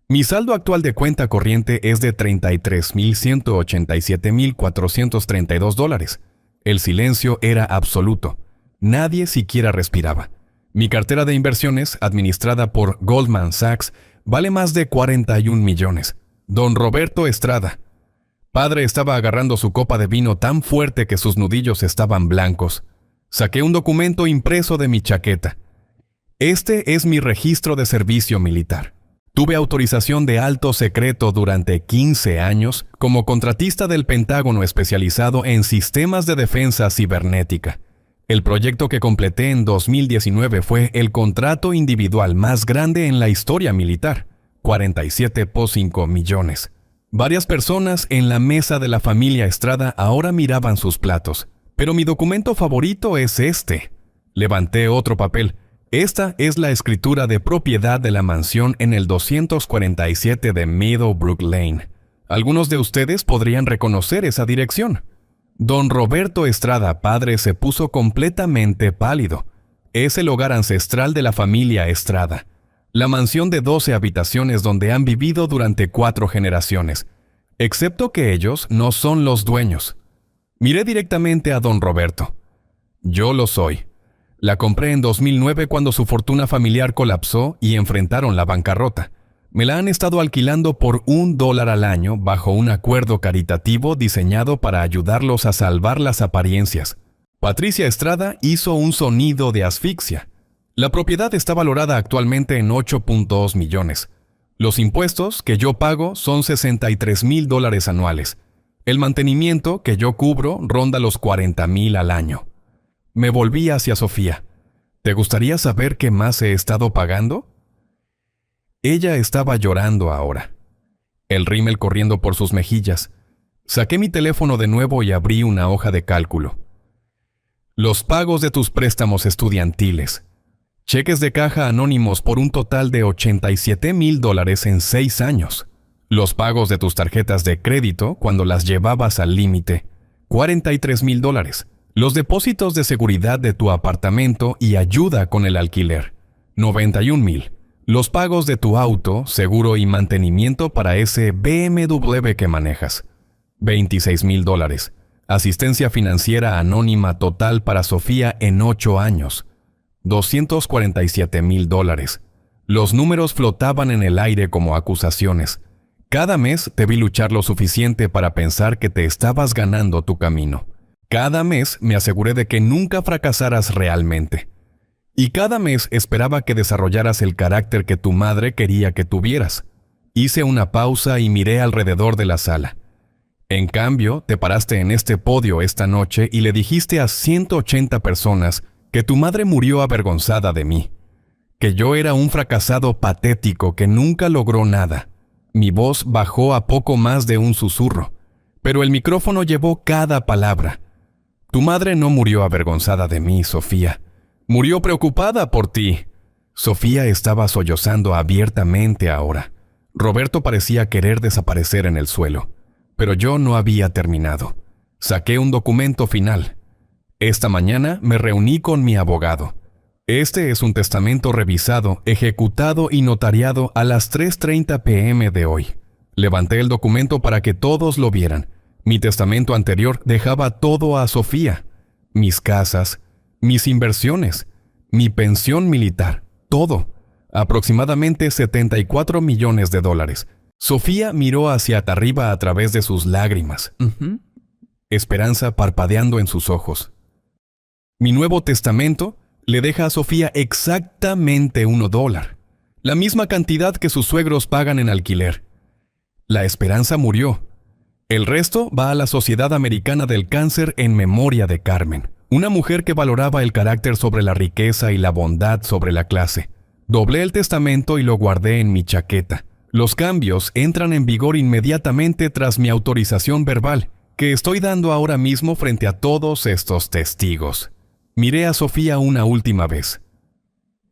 Mi saldo actual de cuenta corriente es de $33,187,432. El silencio era absoluto. Nadie siquiera respiraba. Mi cartera de inversiones, administrada por Goldman Sachs, vale más de 41 millones. Don Roberto Estrada. Padre estaba agarrando su copa de vino tan fuerte que sus nudillos estaban blancos. Saqué un documento impreso de mi chaqueta. Este es mi registro de servicio militar. Tuve autorización de alto secreto durante 15 años como contratista del Pentágono especializado en sistemas de defensa cibernética. El proyecto que completé en 2019 fue el contrato individual más grande en la historia militar, 47.5 millones. Varias personas en la mesa de la familia Estrada ahora miraban sus platos, pero mi documento favorito es este. Levanté otro papel. Esta es la escritura de propiedad de la mansión en el 247 de Meadowbrook Lane. Algunos de ustedes podrían reconocer esa dirección. Don Roberto Estrada, padre, se puso completamente pálido. Es el hogar ancestral de la familia Estrada. La mansión de 12 habitaciones donde han vivido durante 4 generaciones. Excepto que ellos no son los dueños. Miré directamente a don Roberto. Yo lo soy. La compré en 2009 cuando su fortuna familiar colapsó y enfrentaron la bancarrota. Me la han estado alquilando por $1 al año bajo un acuerdo caritativo diseñado para ayudarlos a salvar las apariencias. Patricia Estrada hizo un sonido de asfixia. La propiedad está valorada actualmente en $8.2 millones. Los impuestos que yo pago son $63,000 anuales. El mantenimiento que yo cubro ronda los $40,000 al año. Me volví hacia Sofía. ¿Te gustaría saber qué más he estado pagando? Ella estaba llorando ahora. El rímel corriendo por sus mejillas. Saqué mi teléfono de nuevo y abrí una hoja de cálculo. Los pagos de tus préstamos estudiantiles. Cheques de caja anónimos por un total de $87,000 en 6 años. Los pagos de tus tarjetas de crédito cuando las llevabas al límite. $43,000. Los depósitos de seguridad de tu apartamento y ayuda con el alquiler. $91,000. Los pagos de tu auto, seguro y mantenimiento para ese BMW que manejas. $26,000. Asistencia financiera anónima total para Sofía en 8 años. $247,000. Los números flotaban en el aire como acusaciones. Cada mes te vi luchar lo suficiente para pensar que te estabas ganando tu camino. Cada mes me aseguré de que nunca fracasaras realmente. Y cada mes esperaba que desarrollaras el carácter que tu madre quería que tuvieras. Hice una pausa y miré alrededor de la sala. En cambio, te paraste en este podio esta noche y le dijiste a 180 personas que tu madre murió avergonzada de mí. Que yo era un fracasado patético que nunca logró nada. Mi voz bajó a poco más de un susurro, pero el micrófono llevó cada palabra. Tu madre no murió avergonzada de mí, Sofía. Murió preocupada por ti. Sofía estaba sollozando abiertamente ahora. Roberto parecía querer desaparecer en el suelo. Pero yo no había terminado. Saqué un documento final. Esta mañana me reuní con mi abogado. Este es un testamento revisado, ejecutado y notariado a las 3:30 p.m. de hoy. Levanté el documento para que todos lo vieran. Mi testamento anterior dejaba todo a Sofía. Mis casas, mis inversiones, mi pensión militar, todo. Aproximadamente $74 millones. Sofía miró hacia arriba a través de sus lágrimas. Esperanza parpadeando en sus ojos. Mi nuevo testamento le deja a Sofía exactamente $1, la misma cantidad que sus suegros pagan en alquiler. La esperanza murió. El resto va a la Sociedad Americana del Cáncer en memoria de Carmen, una mujer que valoraba el carácter sobre la riqueza y la bondad sobre la clase. Doblé el testamento y lo guardé en mi chaqueta. Los cambios entran en vigor inmediatamente tras mi autorización verbal, que estoy dando ahora mismo frente a todos estos testigos. Miré a Sofía una última vez.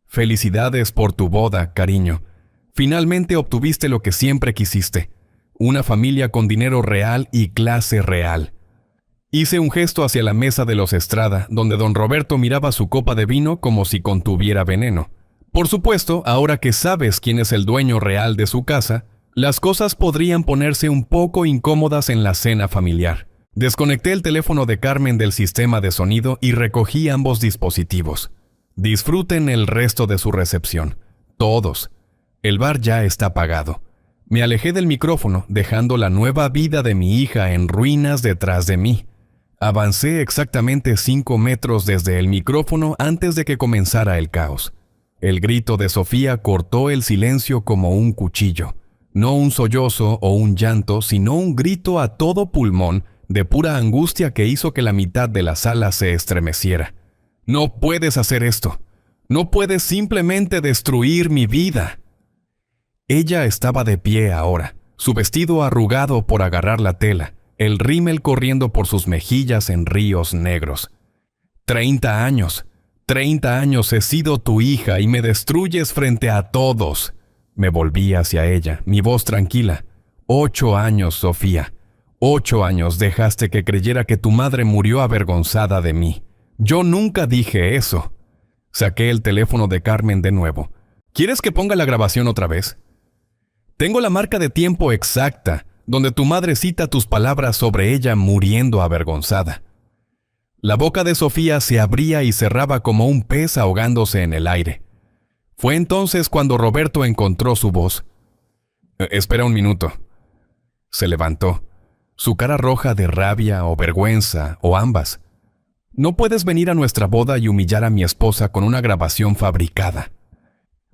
Felicidades por tu boda, cariño. Finalmente obtuviste lo que siempre quisiste. Una familia con dinero real y clase real. Hice un gesto hacia la mesa de los Estrada, donde don Roberto miraba su copa de vino como si contuviera veneno. Por supuesto, ahora que sabes quién es el dueño real de su casa, las cosas podrían ponerse un poco incómodas en la cena familiar. Desconecté el teléfono de Carmen del sistema de sonido y recogí ambos dispositivos. Disfruten el resto de su recepción. Todos. El bar ya está apagado. Me alejé del micrófono, dejando la nueva vida de mi hija en ruinas detrás de mí. Avancé exactamente 5 metros desde el micrófono antes de que comenzara el caos. El grito de Sofía cortó el silencio como un cuchillo. No un sollozo o un llanto, sino un grito a todo pulmón de pura angustia que hizo que la mitad de la sala se estremeciera. No puedes hacer esto. No puedes simplemente destruir mi vida. Ella estaba de pie ahora, su vestido arrugado por agarrar la tela, el rímel corriendo por sus mejillas en ríos negros. 30 años he sido tu hija y me destruyes frente a todos. Me volví hacia ella, mi voz tranquila. 8 años, Sofía. 8 años dejaste que creyera que tu madre murió avergonzada de mí. Yo nunca dije eso. Saqué el teléfono de Carmen de nuevo. ¿Quieres que ponga la grabación otra vez? Tengo la marca de tiempo exacta, donde tu madre cita tus palabras sobre ella muriendo avergonzada. La boca de Sofía se abría y cerraba como un pez ahogándose en el aire. Fue entonces cuando Roberto encontró su voz. Espera un minuto. Se levantó, su cara roja de rabia o vergüenza o ambas. No puedes venir a nuestra boda y humillar a mi esposa con una grabación fabricada.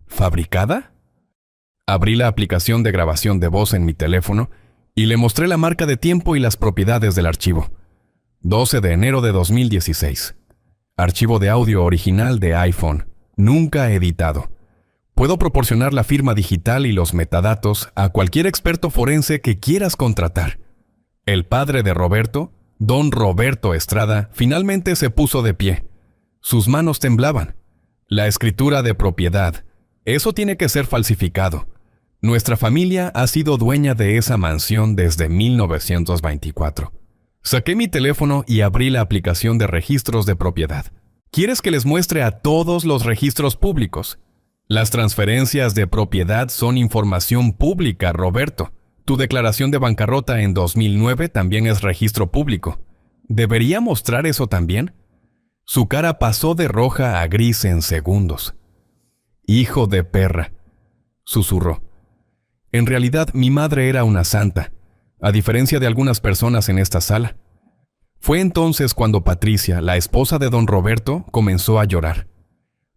¿Fabricada? Abrí la aplicación de grabación de voz en mi teléfono y le mostré la marca de tiempo y las propiedades del archivo. 12 de enero de 2016. Archivo de audio original de iPhone, nunca editado. Puedo proporcionar la firma digital y los metadatos a cualquier experto forense que quieras contratar. El padre de Roberto, don Roberto Estrada, finalmente se puso de pie. Sus manos temblaban. La escritura de propiedad. Eso tiene que ser falsificado. Nuestra familia ha sido dueña de esa mansión desde 1924. Saqué mi teléfono y abrí la aplicación de registros de propiedad. ¿Quieres que les muestre a todos los registros públicos? Las transferencias de propiedad son información pública, Roberto. Tu declaración de bancarrota en 2009 también es registro público. ¿Debería mostrar eso también? Su cara pasó de roja a gris en segundos. «Hijo de perra», susurró. En realidad, mi madre era una santa, a diferencia de algunas personas en esta sala. Fue entonces cuando Patricia, la esposa de don Roberto, comenzó a llorar.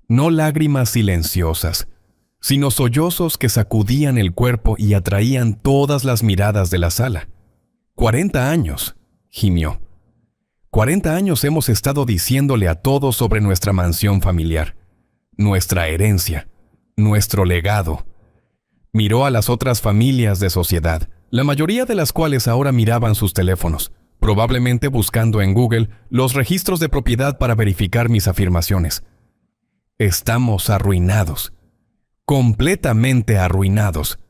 No lágrimas silenciosas, sino sollozos que sacudían el cuerpo y atraían todas las miradas de la sala. 40 años, gimió. 40 años hemos estado diciéndole a todos sobre nuestra mansión familiar, nuestra herencia, nuestro legado. Miró a las otras familias de sociedad, la mayoría de las cuales ahora miraban sus teléfonos, probablemente buscando en Google los registros de propiedad para verificar mis afirmaciones. Estamos arruinados. Completamente arruinados.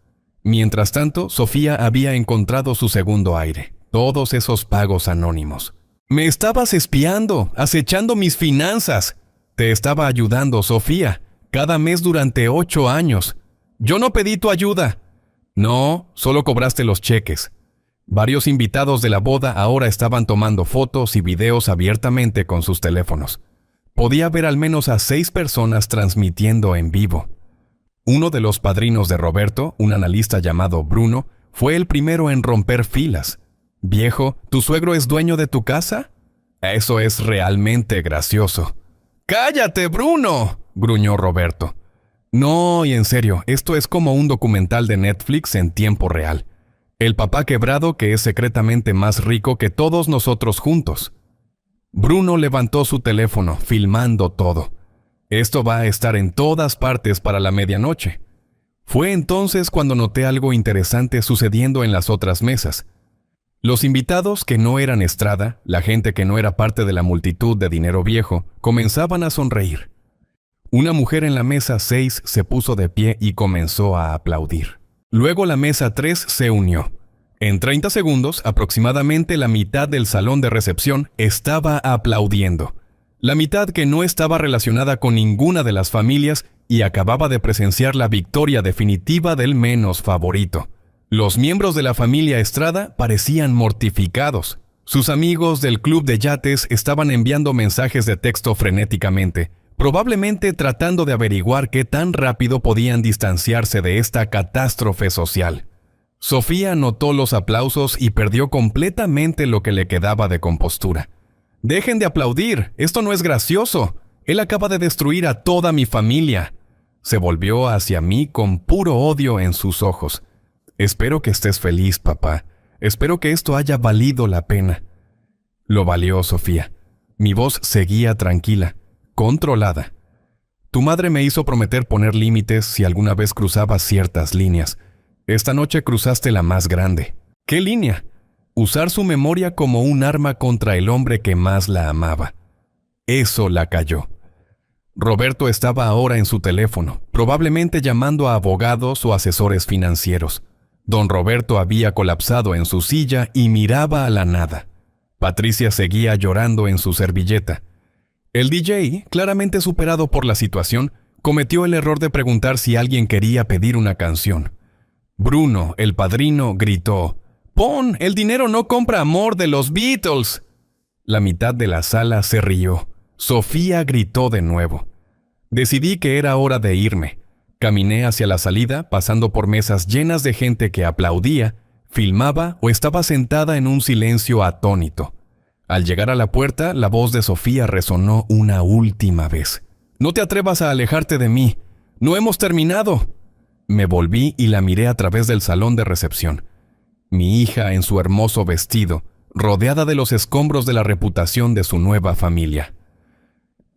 Mientras tanto, Sofía había encontrado su segundo aire, Todos esos pagos anónimos. Me estabas espiando, acechando mis finanzas. Te estaba ayudando, Sofía, cada mes durante 8 años. Yo no pedí tu ayuda. No, solo cobraste los cheques. Varios invitados de la boda ahora estaban tomando fotos y videos abiertamente con sus teléfonos. Podía ver al menos a 6 personas transmitiendo en vivo. Uno de los padrinos de Roberto, un analista llamado Bruno, fue el primero en romper filas. «Viejo, ¿tu suegro es dueño de tu casa?» Eso es realmente gracioso. «¡Cállate, Bruno!», gruñó Roberto. No, y en serio, esto es como un documental de Netflix en tiempo real. El papá quebrado que es secretamente más rico que todos nosotros juntos. Bruno levantó su teléfono, filmando todo. Esto va a estar en todas partes para la medianoche. Fue entonces cuando noté algo interesante sucediendo en las otras mesas. Los invitados que no eran Estrada, la gente que no era parte de la multitud de dinero viejo, comenzaban a sonreír. Una mujer en la mesa 6 se puso de pie y comenzó a aplaudir. Luego la mesa 3 se unió. En 30 segundos, aproximadamente la mitad del salón de recepción estaba aplaudiendo. La mitad que no estaba relacionada con ninguna de las familias y acababa de presenciar la victoria definitiva del menos favorito. Los miembros de la familia Estrada parecían mortificados. Sus amigos del club de yates estaban enviando mensajes de texto frenéticamente, probablemente tratando de averiguar qué tan rápido podían distanciarse de esta catástrofe social. Sofía notó los aplausos y perdió completamente lo que le quedaba de compostura. «Dejen de aplaudir, esto no es gracioso. Él acaba de destruir a toda mi familia». Se volvió hacia mí con puro odio en sus ojos. «Espero que estés feliz, papá. Espero que esto haya valido la pena». Lo valió, Sofía. Mi voz seguía tranquila, controlada. Tu madre me hizo prometer poner límites si alguna vez cruzaba ciertas líneas. Esta noche cruzaste la más grande. ¿Qué línea? Usar su memoria como un arma contra el hombre que más la amaba. Eso la calló. Roberto estaba ahora en su teléfono, probablemente llamando a abogados o asesores financieros. Don Roberto había colapsado en su silla y miraba a la nada. Patricia seguía llorando en su servilleta. El DJ, claramente superado por la situación, cometió el error de preguntar si alguien quería pedir una canción. Bruno, el padrino, gritó: «¡Pon, el dinero no compra amor de los Beatles!». La mitad de la sala se rió. Sofía gritó de nuevo. Decidí que era hora de irme. Caminé hacia la salida, pasando por mesas llenas de gente que aplaudía, filmaba o estaba sentada en un silencio atónito. Al llegar a la puerta, la voz de Sofía resonó una última vez. «No te atrevas a alejarte de mí. No hemos terminado». Me volví y la miré a través del salón de recepción. Mi hija en su hermoso vestido, rodeada de los escombros de la reputación de su nueva familia.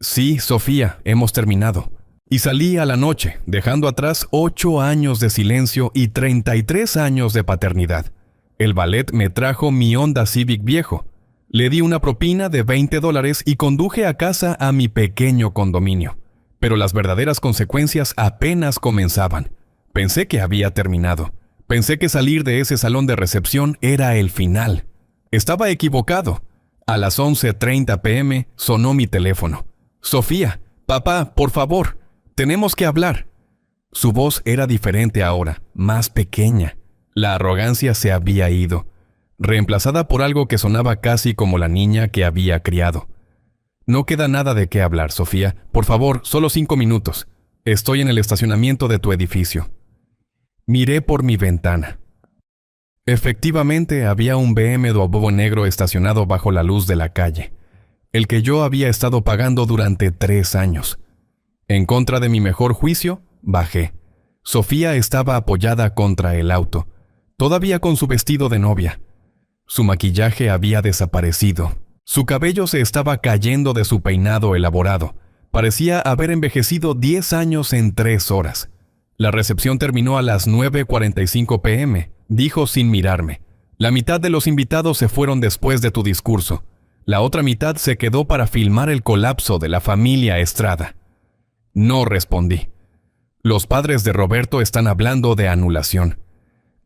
«Sí, Sofía, hemos terminado». Y salí a la noche, dejando atrás 8 años de silencio y 33 años de paternidad. El ballet me trajo mi Honda Civic viejo. Le di una propina de $20 y conduje a casa a mi pequeño condominio. Pero las verdaderas consecuencias apenas comenzaban. Pensé que había terminado. Pensé que salir de ese salón de recepción era el final. Estaba equivocado. A las 11:30 p.m. sonó mi teléfono. «Sofía, papá, por favor, tenemos que hablar». Su voz era diferente ahora, más pequeña. La arrogancia se había ido, reemplazada por algo que sonaba casi como la niña que había criado. «No queda nada de qué hablar, Sofía. Por favor, solo 5 minutos. Estoy en el estacionamiento de tu edificio». Miré por mi ventana. Efectivamente, había un BMW negro estacionado bajo la luz de la calle, el que yo había estado pagando durante 3 años. En contra de mi mejor juicio, bajé. Sofía estaba apoyada contra el auto, todavía con su vestido de novia. Su maquillaje había desaparecido. Su cabello se estaba cayendo de su peinado elaborado. Parecía haber envejecido 10 años en 3 horas. La recepción terminó a las 9:45 p.m., dijo sin mirarme. «La mitad de los invitados se fueron después de tu discurso. La otra mitad se quedó para filmar el colapso de la familia Estrada». No respondí. Los padres de Roberto están hablando de anulación.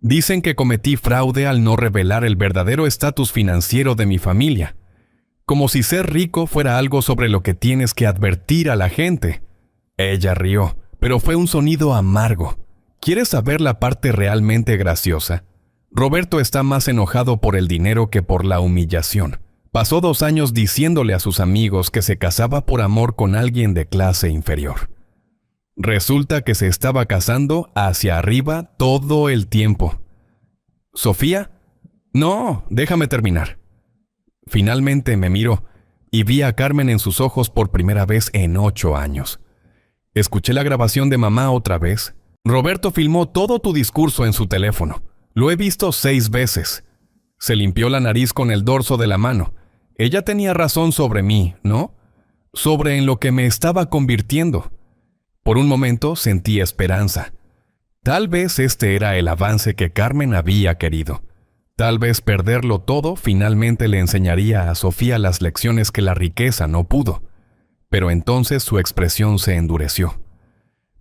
Dicen que cometí fraude al no revelar el verdadero estatus financiero de mi familia, como si ser rico fuera algo sobre lo que tienes que advertir a la gente. Ella rió, pero fue un sonido amargo. ¿Quieres saber la parte realmente graciosa? Roberto está más enojado por el dinero que por la humillación. Pasó 2 años diciéndole a sus amigos que se casaba por amor con alguien de clase inferior. Resulta que se estaba casando hacia arriba todo el tiempo. ¿Sofía? No, déjame terminar. Finalmente me miró y vi a Carmen en sus ojos por primera vez en 8 años. Escuché la grabación de mamá otra vez. Roberto filmó todo tu discurso en su teléfono. Lo he visto 6 veces. Se limpió la nariz con el dorso de la mano. Ella tenía razón sobre mí, ¿no? Sobre en lo que me estaba convirtiendo. Por un momento sentí esperanza. Tal vez este era el avance que Carmen había querido. Tal vez perderlo todo finalmente le enseñaría a Sofía las lecciones que la riqueza no pudo. Pero entonces su expresión se endureció.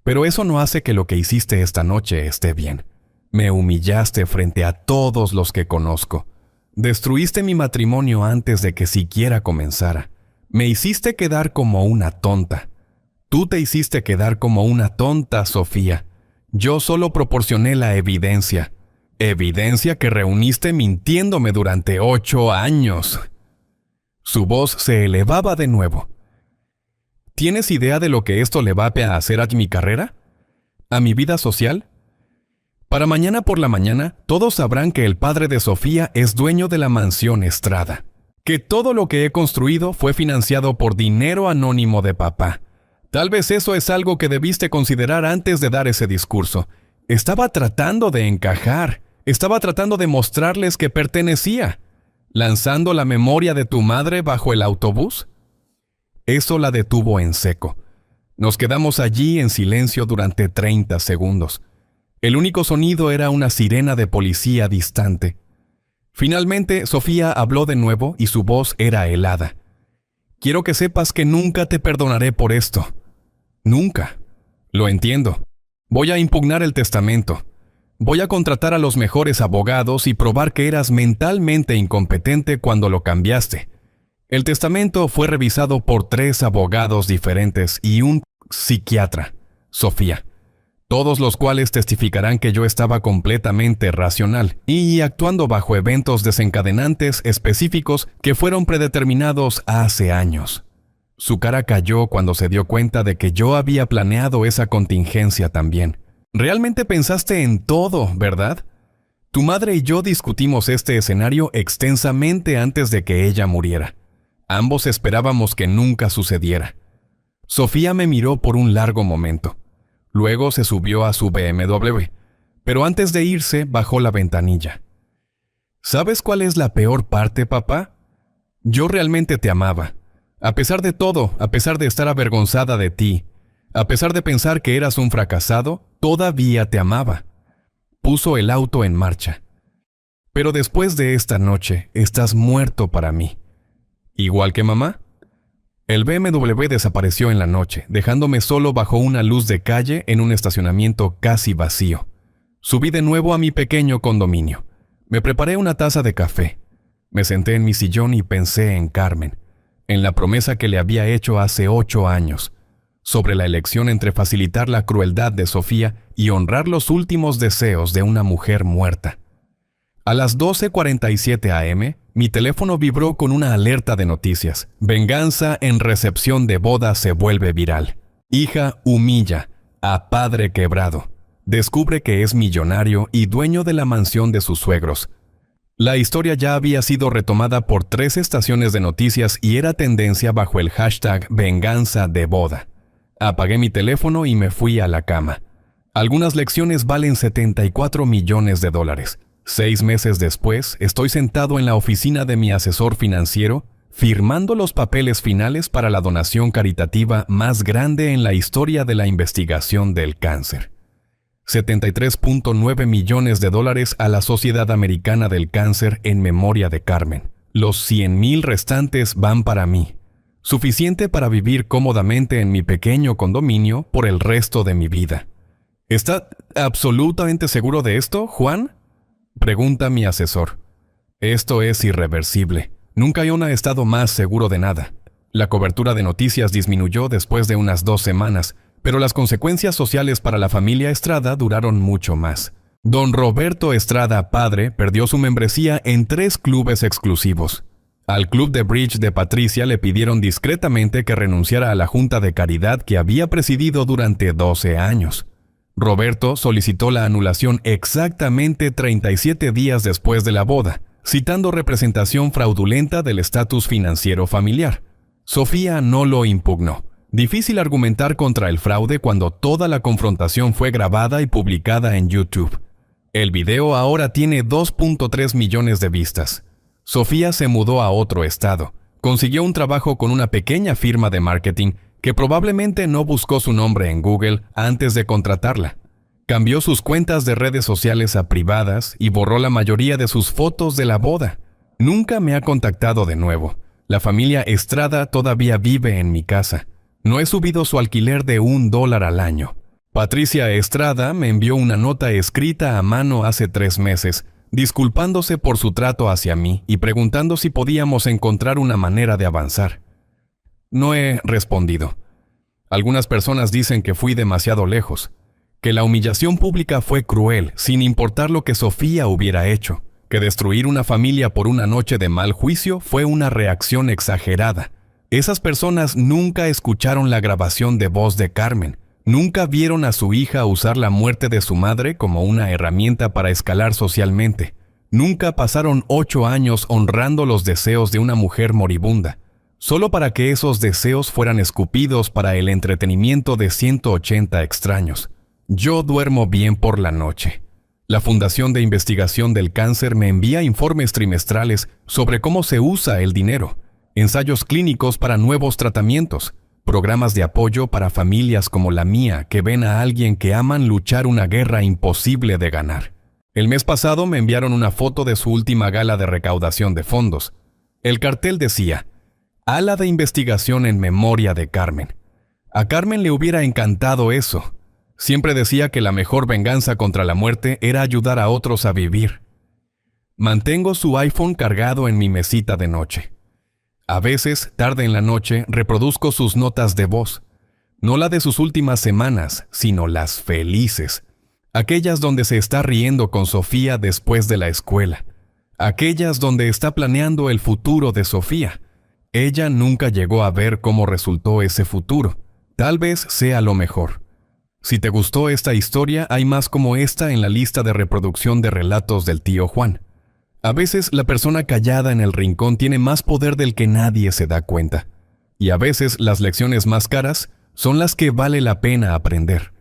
Pero eso no hace que lo que hiciste esta noche esté bien. Me humillaste frente a todos los que conozco. Destruiste mi matrimonio antes de que siquiera comenzara. Me hiciste quedar como una tonta. Tú te hiciste quedar como una tonta, Sofía. Yo solo proporcioné la evidencia. Evidencia que reuniste mintiéndome durante 8 años. Su voz se elevaba de nuevo. ¿Tienes idea de lo que esto le va a hacer a mi carrera? ¿A mi vida social? Para mañana por la mañana, todos sabrán que el padre de Sofía es dueño de la mansión Estrada. Que todo lo que he construido fue financiado por dinero anónimo de papá. Tal vez eso es algo que debiste considerar antes de dar ese discurso. Estaba tratando de encajar. Estaba tratando de mostrarles que pertenecía. ¿Lanzando la memoria de tu madre bajo el autobús? Eso la detuvo en seco. Nos quedamos allí en silencio durante 30 segundos. El único sonido era una sirena de policía distante. Finalmente, Sofía habló de nuevo y su voz era helada. Quiero que sepas que nunca te perdonaré por esto. Nunca. Lo entiendo. Voy a impugnar el testamento. Voy a contratar a los mejores abogados y probar que eras mentalmente incompetente cuando lo cambiaste. El testamento fue revisado por 3 abogados diferentes y un psiquiatra, Sofía, todos los cuales testificarán que yo estaba completamente racional y actuando bajo eventos desencadenantes específicos que fueron predeterminados hace años. Su cara cayó cuando se dio cuenta de que yo había planeado esa contingencia también. Realmente pensaste en todo, ¿verdad? Tu madre y yo discutimos este escenario extensamente antes de que ella muriera. Ambos esperábamos que nunca sucediera. Sofía me miró por un largo momento. Luego se subió a su BMW, pero antes de irse bajó la ventanilla. ¿Sabes cuál es la peor parte, papá? Yo realmente te amaba. A pesar de todo, a pesar de estar avergonzada de ti, a pesar de pensar que eras un fracasado, todavía te amaba. Puso el auto en marcha. Pero después de esta noche, estás muerto para mí. ¿Igual que mamá? El BMW desapareció en la noche, dejándome solo bajo una luz de calle en un estacionamiento casi vacío. Subí de nuevo a mi pequeño condominio. Me preparé una taza de café. Me senté en mi sillón y pensé en Carmen, en la promesa que le había hecho hace 8 años, sobre la elección entre facilitar la crueldad de Sofía y honrar los últimos deseos de una mujer muerta. A las 12:47 a.m., mi teléfono vibró con una alerta de noticias. Venganza en recepción de boda se vuelve viral. Hija humilla a padre quebrado. Descubre que es millonario y dueño de la mansión de sus suegros. La historia ya había sido retomada por 3 estaciones de noticias y era tendencia bajo el hashtag venganza de boda. Apagué mi teléfono y me fui a la cama. Algunas lecciones valen $74 millones. 6 meses después, estoy sentado en la oficina de mi asesor financiero, firmando los papeles finales para la donación caritativa más grande en la historia de la investigación del cáncer. $73.9 millones a la Sociedad Americana del Cáncer en memoria de Carmen. Los 100,000 restantes van para mí. Suficiente para vivir cómodamente en mi pequeño condominio por el resto de mi vida. ¿Está absolutamente seguro de esto, Juan? Pregunta mi asesor. Esto es irreversible. Nunca yo he estado más seguro de nada. La cobertura de noticias disminuyó después de unas 2 semanas, pero las consecuencias sociales para la familia Estrada duraron mucho más. Don Roberto Estrada, padre, perdió su membresía en 3 clubes exclusivos. Al club de bridge de Patricia le pidieron discretamente que renunciara a la junta de caridad que había presidido durante 12 años. Roberto solicitó la anulación exactamente 37 días después de la boda, citando representación fraudulenta del estatus financiero familiar. Sofía no lo impugnó. Difícil argumentar contra el fraude cuando toda la confrontación fue grabada y publicada en YouTube. El video ahora tiene 2.3 millones de vistas. Sofía se mudó a otro estado. Consiguió un trabajo con una pequeña firma de marketing que probablemente no buscó su nombre en Google antes de contratarla. Cambió sus cuentas de redes sociales a privadas y borró la mayoría de sus fotos de la boda. Nunca me ha contactado de nuevo. La familia Estrada todavía vive en mi casa. No he subido su alquiler de $1 al año. Patricia Estrada me envió una nota escrita a mano hace 3 meses, disculpándose por su trato hacia mí y preguntando si podíamos encontrar una manera de avanzar. No he respondido. Algunas personas dicen que fui demasiado lejos, que la humillación pública fue cruel, sin importar lo que Sofía hubiera hecho, que destruir una familia por una noche de mal juicio fue una reacción exagerada. Esas personas nunca escucharon la grabación de voz de Carmen, nunca vieron a su hija usar la muerte de su madre como una herramienta para escalar socialmente, nunca pasaron 8 años honrando los deseos de una mujer moribunda, solo para que esos deseos fueran escupidos para el entretenimiento de 180 extraños. Yo duermo bien por la noche. La Fundación de Investigación del Cáncer me envía informes trimestrales sobre cómo se usa el dinero, ensayos clínicos para nuevos tratamientos, programas de apoyo para familias como la mía que ven a alguien que aman luchar una guerra imposible de ganar. El mes pasado me enviaron una foto de su última gala de recaudación de fondos. El cartel decía, Ala de Investigación en memoria de Carmen. A Carmen le hubiera encantado eso. Siempre decía que la mejor venganza contra la muerte era ayudar a otros a vivir. Mantengo su iPhone cargado en mi mesita de noche. A veces, tarde en la noche, reproduzco sus notas de voz. No la de sus últimas semanas, sino las felices. Aquellas donde se está riendo con Sofía después de la escuela. Aquellas donde está planeando el futuro de Sofía. Ella nunca llegó a ver cómo resultó ese futuro. Tal vez sea lo mejor. Si te gustó esta historia, hay más como esta en la lista de reproducción de relatos del tío Juan. A veces la persona callada en el rincón tiene más poder del que nadie se da cuenta. Y a veces las lecciones más caras son las que vale la pena aprender.